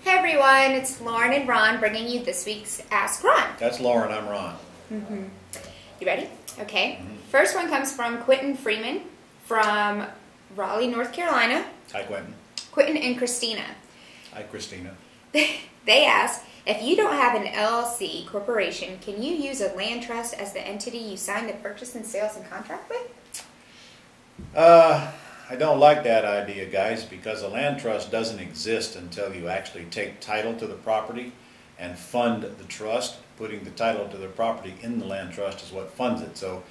Hey everyone, it's Lauren and Ron bringing you this week's Ask Ron. That's Lauren, I'm Ron. You ready? Okay. First one comes from Quentin Freeman from Raleigh, North Carolina. Hi, Quentin. Quentin and Christina. Hi, Christina. They ask, if you don't have an LLC corporation, can you use a land trust as the entity you signed the purchase and sales and contract with? I don't like that idea, guys, because a land trust doesn't exist until you actually take title to the property and fund the trust. Putting the title to the property in the land trust is what funds it. So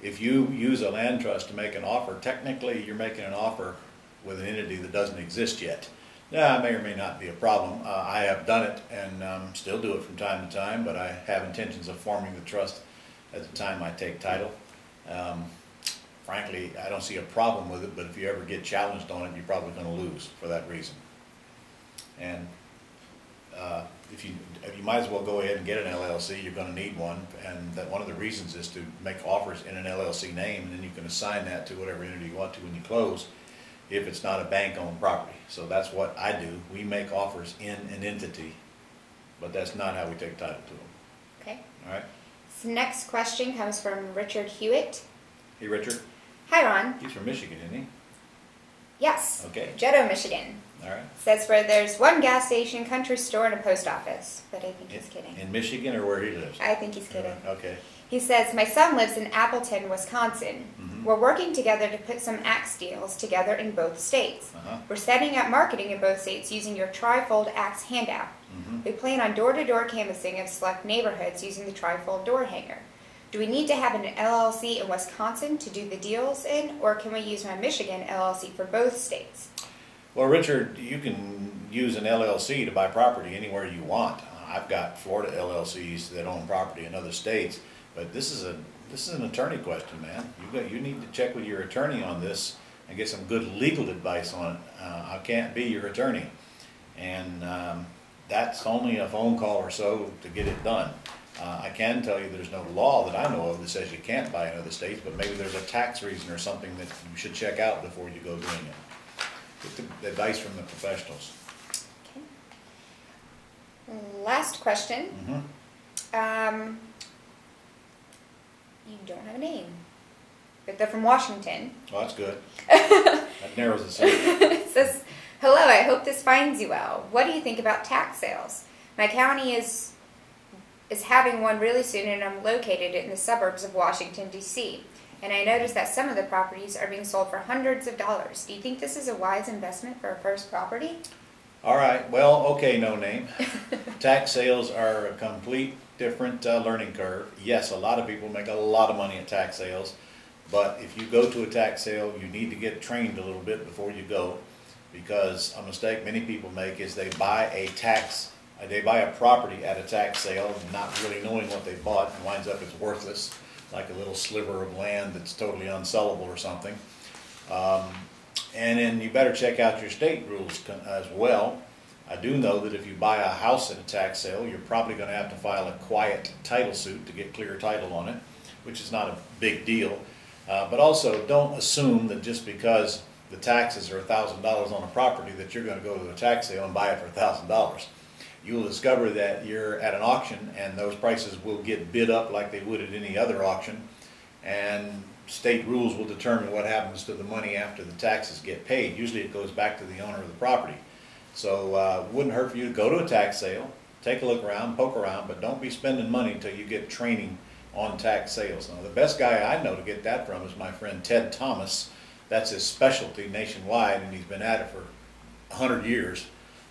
if you use a land trust to make an offer, technically you're making an offer with an entity that doesn't exist yet. Now, it may or may not be a problem. I have done it and still do it from time to time, but I have intentions of forming the trust at the time I take title. Frankly, I don't see a problem with it, but if you ever get challenged on it, you're probably going to lose for that reason. And if you might as well go ahead and get an LLC. You're going to need one, and that one of the reasons is to make offers in an LLC name, and then you can assign that to whatever entity you want to when you close, if it's not a bank-owned property. So that's what I do. We make offers in an entity, but that's not how we take title to them. Okay. All right. So next question comes from Richard Hewitt. Hey, Richard. Hi, Ron. He's from Michigan, isn't he? Yes. Okay. Jeddah, Michigan. All right. Says where there's one gas station, country store, and a post office. But I think he's kidding. In Michigan or where he lives? I think he's kidding. Okay. He says, my son lives in Appleton, Wisconsin. We're working together to put some axe deals together in both states. We're setting up marketing in both states using your trifold axe handout. We plan on door-to-door canvassing of select neighborhoods using the trifold door hanger. Do we need to have an LLC in Wisconsin to do the deals in, or can we use my Michigan LLC for both states? Well, Richard, you can use an LLC to buy property anywhere you want. I've got Florida LLCs that own property in other states, but this is an attorney question, man. You need to check with your attorney on this and get some good legal advice on it. I can't be your attorney, and that's only a phone call or so to get it done. I can tell you there's no law that I know of that says you can't buy in other states, but maybe there's a tax reason or something that you should check out before you go doing it. Get the advice from the professionals. Okay. Last question. You don't have a name, but they're from Washington. Oh, that's good. That narrows it down. It says, hello, I hope this finds you well. What do you think about tax sales? My county is having one really soon, and I'm located in the suburbs of Washington, D.C. And I noticed that some of the properties are being sold for hundreds of dollars. Do you think this is a wise investment for a first property? All right. Well, okay, no name. Tax sales are a complete different learning curve. Yes, a lot of people make a lot of money at tax sales, but if you go to a tax sale, you need to get trained a little bit before you go, because a mistake many people make is they buy a property at a tax sale, not really knowing what they bought, and winds up it's worthless, like a little sliver of land that's totally unsellable or something. And then you better check out your state rules as well. I do know that if you buy a house at a tax sale, you're probably going to have to file a quiet title suit to get clear title on it, which is not a big deal. But also, don't assume that just because the taxes are $1,000 on a property that you're going to go to a tax sale and buy it for $1,000. You will discover that you're at an auction and those prices will get bid up like they would at any other auction, and state rules will determine what happens to the money after the taxes get paid. Usually it goes back to the owner of the property. So it wouldn't hurt for you to go to a tax sale, take a look around, poke around, but don't be spending money until you get training on tax sales. Now, the best guy I know to get that from is my friend Ted Thomas. That's his specialty nationwide, and he's been at it for 100 years.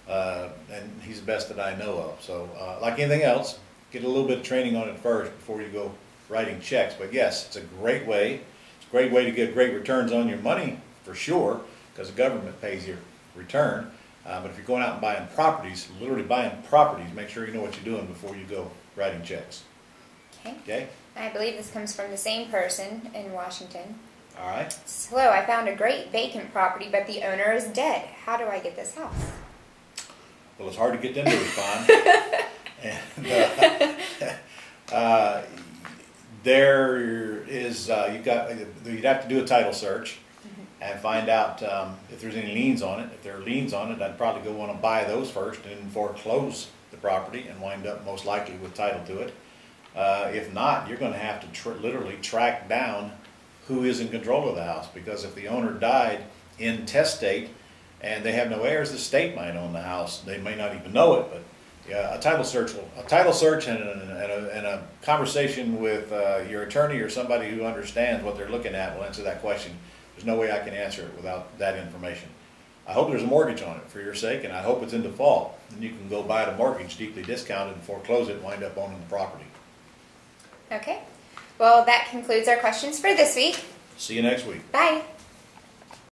And he's the best that I know of. So like anything else, get a little bit of training on it first before you go writing checks. But yes, it's a great way. It's a great way to get great returns on your money for sure, because the government pays your return. But if you're going out and buying properties, literally buying properties, make sure you know what you're doing before you go writing checks. Okay? I believe this comes from the same person in Washington. All right. Hello, I found a great vacant property, but the owner is dead. How do I get this house? Well, it's hard to get them to respond. And there is you'd have to do a title search, and find out if there's any liens on it. If there are liens on it, I'd probably go want to buy those first and foreclose the property and wind up most likely with title to it. If not, you're going to have to literally track down who is in control of the house, because if the owner died intestate and they have no heirs, the state might own the house. They may not even know it, but yeah, a title search and a conversation with your attorney or somebody who understands what they're looking at will answer that question. There's no way I can answer it without that information. I hope there's a mortgage on it for your sake, and I hope it's in default. And you can go buy the mortgage deeply discounted and foreclose it and wind up owning the property. Okay. Well, that concludes our questions for this week. See you next week. Bye.